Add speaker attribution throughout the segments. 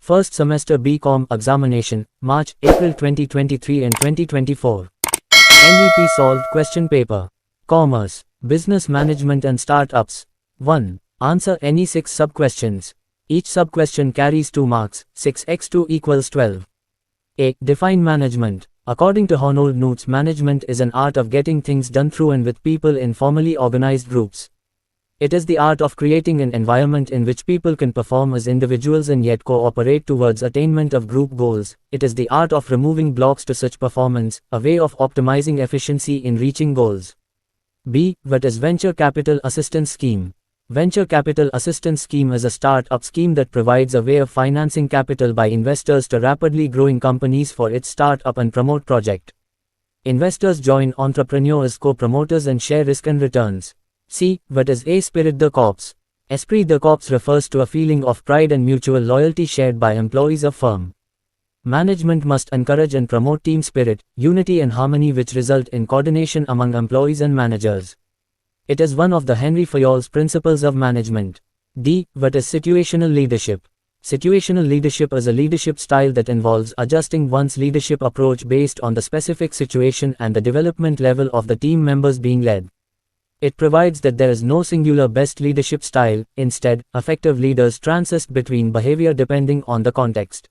Speaker 1: First semester BCom examination, March, April 2023 and 2024. NEP solved question paper. Commerce, Business Management and Startups. 1. Answer any 6 sub-questions. Each sub-question carries 2 marks, 6x2 equals 12. A. Define management. According to Honold Knoots, management is an art of getting things done through and with people in formally organized groups. It is the art of creating an environment in which people can perform as individuals and yet cooperate towards attainment of group goals. It is the art of removing blocks to such performance, a way of optimizing efficiency in reaching goals. B. What is Venture Capital Assistance Scheme? Venture Capital Assistance Scheme is a start-up scheme that provides a way of financing capital by investors to rapidly growing companies for its start-up and promote project. Investors join entrepreneurs as co-promoters and share risk and returns. C. What is Esprit de Corps? Esprit de Corps refers to a feeling of pride and mutual loyalty shared by employees of firm. Management must encourage and promote team spirit, unity and harmony which result in coordination among employees and managers. It is one of the Henry Fayol's principles of management. D. What is situational leadership? Situational leadership is a leadership style that involves adjusting one's leadership approach based on the specific situation and the development level of the team members being led. It provides that there is no singular best leadership style, instead, effective leaders transist between behavior depending on the context.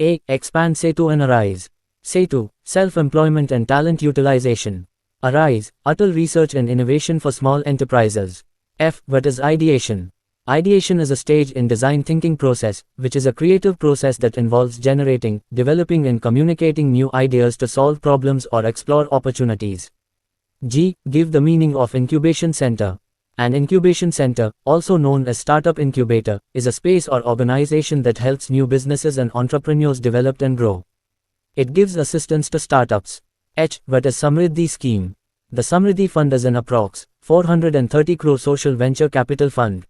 Speaker 1: A. Expand Setu and Arise. Setu, self-employment and talent utilization. Arise, Atal research and innovation for small enterprises. F. What is ideation? Ideation is a stage in design thinking process, which is a creative process that involves generating, developing and communicating new ideas to solve problems or explore opportunities. G. Give the meaning of incubation center. An incubation center, also known as startup incubator, is a space or organization that helps new businesses and entrepreneurs develop and grow. It gives assistance to startups. H. What is Samriddhi scheme? The Samriddhi Fund is an approx. 430 crore social venture capital fund.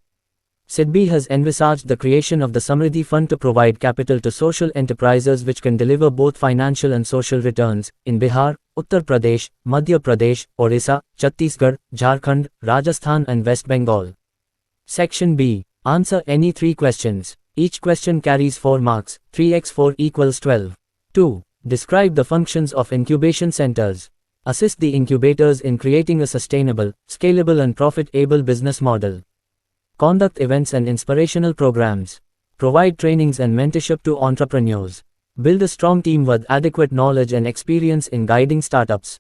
Speaker 1: SIDBI has envisaged the creation of the Samriddhi Fund to provide capital to social enterprises which can deliver both financial and social returns, in Bihar, Uttar Pradesh, Madhya Pradesh, Orissa, Chhattisgarh, Jharkhand, Rajasthan and West Bengal. Section B. Answer any 3 questions. Each question carries 4 marks, 3x4 equals 12. 2. Describe the functions of incubation centers. Assist the incubators in creating a sustainable, scalable and profitable business model. Conduct events and inspirational programs. Provide trainings and mentorship to entrepreneurs. Build a strong team with adequate knowledge and experience in guiding startups.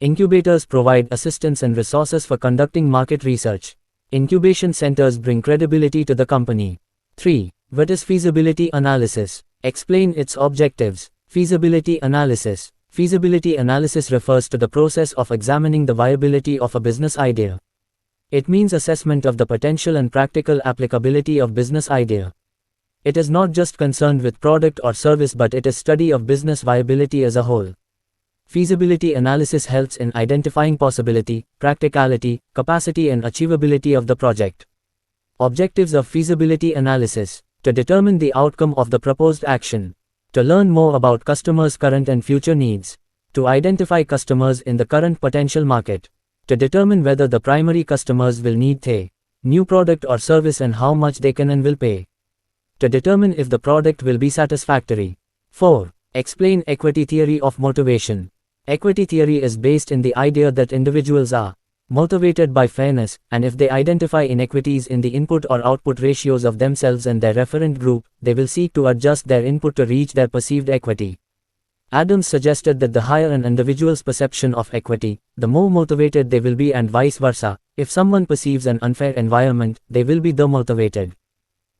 Speaker 1: Incubators provide assistance and resources for conducting market research. Incubation centers bring credibility to the company. 3. What is feasibility analysis? Explain its objectives. Feasibility analysis. Feasibility analysis refers to the process of examining the viability of a business idea. It means assessment of the potential and practical applicability of business idea. It is not just concerned with product or service but it is study of business viability as a whole. Feasibility analysis helps in identifying possibility, practicality, capacity and achievability of the project. Objectives of feasibility analysis. To determine the outcome of the proposed action. To learn more about customers' current and future needs. To identify customers in the current potential market. To determine whether the primary customers will need a new product or service and how much they can and will pay. To determine if the product will be satisfactory. 4. Explain equity theory of motivation. Equity theory is based in the idea that individuals are motivated by fairness, and if they identify inequities in the input or output ratios of themselves and their referent group, they will seek to adjust their input to reach their perceived equity. Adams suggested that the higher an individual's perception of equity, the more motivated they will be and vice versa. If someone perceives an unfair environment, they will be demotivated.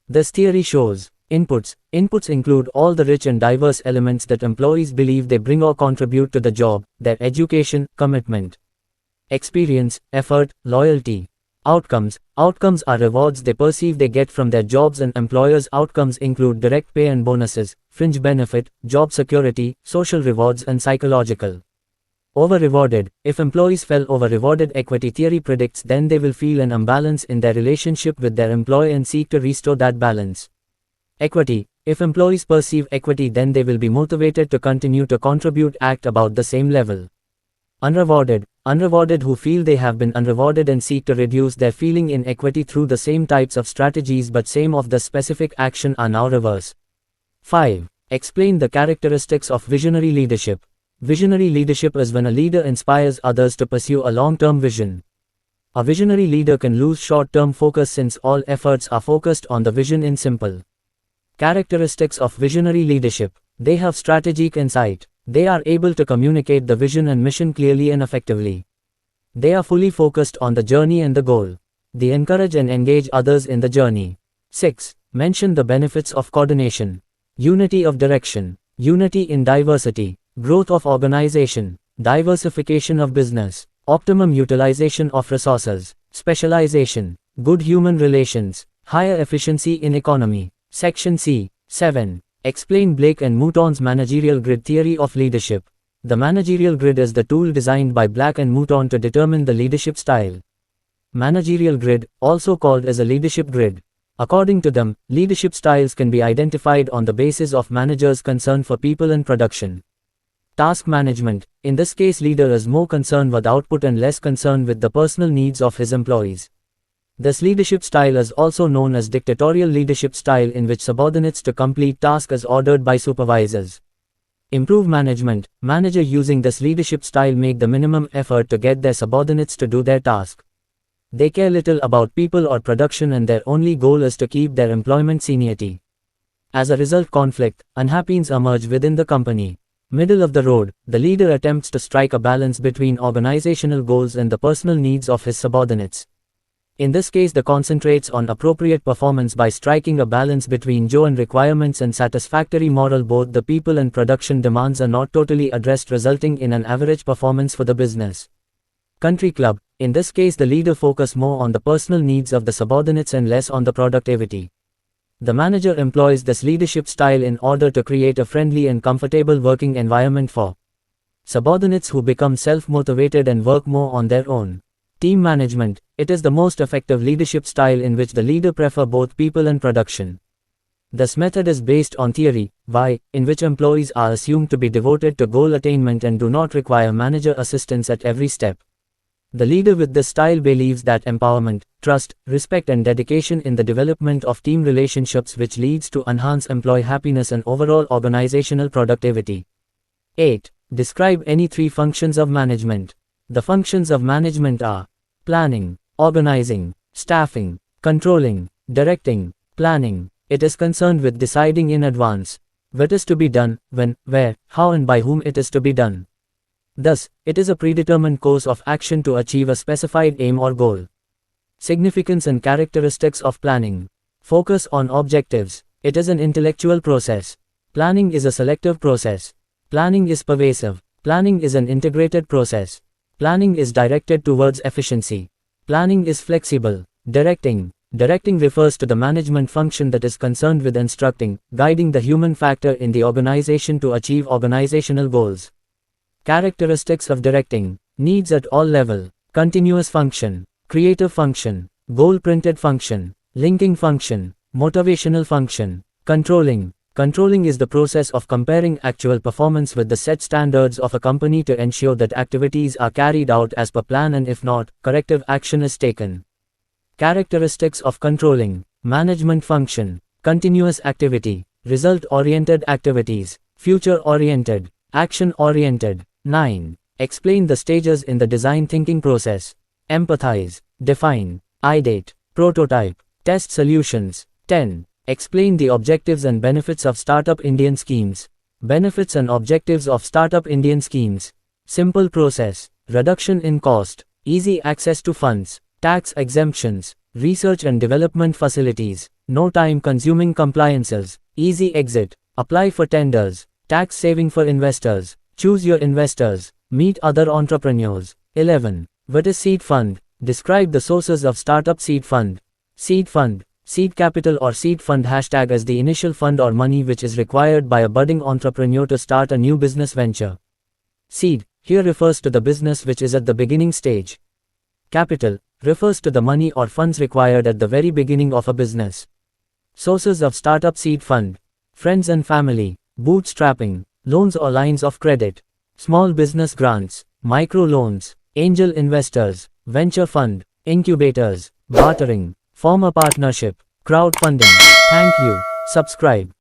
Speaker 1: This theory shows inputs. Inputs include all the rich and diverse elements that employees believe they bring or contribute to the job, their education, commitment, experience, effort, loyalty. Outcomes. Outcomes are rewards they perceive they get from their jobs, and employers' outcomes include direct pay and bonuses, fringe benefit, job security, social rewards and psychological. Over-rewarded. If employees feel over-rewarded, equity theory predicts then they will feel an imbalance in their relationship with their employer and seek to restore that balance. Equity. If employees perceive equity then they will be motivated to continue to contribute at about the same level. Unrewarded. Unrewarded who feel they have been unrewarded and seek to reduce their feeling in equity through the same types of strategies but same of the specific action are now reverse. 5. Explain the characteristics of visionary leadership. Visionary leadership is when a leader inspires others to pursue a long-term vision. A visionary leader can lose short-term focus since all efforts are focused on the vision in simple. Characteristics of visionary leadership. They have strategic insight. They are able to communicate the vision and mission clearly and effectively. They are fully focused on the journey and the goal. They encourage and engage others in the journey. 6. Mention the benefits of coordination. Unity of direction. Unity in diversity. Growth of organization. Diversification of business. Optimum utilization of resources. Specialization. Good human relations. Higher efficiency in economy. Section C. 7. Explain Blake and Mouton's managerial grid theory of leadership. The managerial grid is the tool designed by Black and Mouton to determine the leadership style. Managerial grid, also called as a leadership grid. According to them, leadership styles can be identified on the basis of managers' concern for people and production. Task management. In this case, leader is more concerned with output and less concerned with the personal needs of his employees. This leadership style is also known as dictatorial leadership style, in which subordinates to complete tasks as ordered by supervisors. Improve management. Manager using this leadership style make the minimum effort to get their subordinates to do their task. They care little about people or production, and their only goal is to keep their employment seniority. As a result, conflict, unhappiness emerge within the company. Middle of the road, the leader attempts to strike a balance between organizational goals and the personal needs of his subordinates. In this case, the concentrates on appropriate performance by striking a balance between Joe and requirements and satisfactory moral. Both the people and production demands are not totally addressed, resulting in an average performance for the business. Country club. In this case, the leader focus more on the personal needs of the subordinates and less on the productivity. The manager employs this leadership style in order to create a friendly and comfortable working environment for subordinates who become self-motivated and work more on their own. Team management. It is the most effective leadership style in which the leader prefers both people and production. This method is based on theory, Y, in which employees are assumed to be devoted to goal attainment and do not require manager assistance at every step. The leader with this style believes that empowerment, trust, respect and dedication in the development of team relationships, which leads to enhanced employee happiness and overall organizational productivity. 8. Describe any three functions of management. The functions of management are planning, organizing, staffing, controlling, directing. Planning. It is concerned with deciding in advance what is to be done, when, where, how and by whom it is to be done. Thus, it is a predetermined course of action to achieve a specified aim or goal. Significance and characteristics of planning. Focus on objectives. It is an intellectual process. Planning is a selective process. Planning is pervasive. Planning is an integrated process. Planning is directed towards efficiency. Planning is flexible. Directing. Directing refers to the management function that is concerned with instructing, guiding the human factor in the organization to achieve organizational goals. Characteristics of directing. Needs at all level. Continuous function. Creative function. Goal-printed function. Linking function. Motivational function. Controlling. Controlling is the process of comparing actual performance with the set standards of a company to ensure that activities are carried out as per plan, and if not, corrective action is taken. Characteristics of controlling. Management function. Continuous activity. Result-oriented activities. Future-oriented. Action-oriented. 9. Explain the stages in the design thinking process. Empathize. Define. Ideate. Prototype. Test solutions. 10. Explain the objectives and benefits of startup Indian schemes. Benefits and objectives of startup Indian schemes. Simple process. Reduction in cost. Easy access to funds. Tax exemptions. Research and development facilities. No time-consuming compliances. Easy exit. Apply for tenders. Tax saving for investors. Choose your investors. Meet other entrepreneurs. 11. What is seed fund? Describe the sources of startup seed fund. Seed fund. Seed capital or seed fund hashtag is the initial fund or money which is required by a budding entrepreneur to start a new business venture. Seed here refers to the business which is at the beginning stage. Capital refers to the money or funds required at the very beginning of a business. Sources of startup seed fund. Friends and family. Bootstrapping. Loans or lines of credit. Small business grants. Micro loans. Angel investors. Venture fund. Incubators. Bartering. Form a partnership. Crowdfunding. Thank you. Subscribe.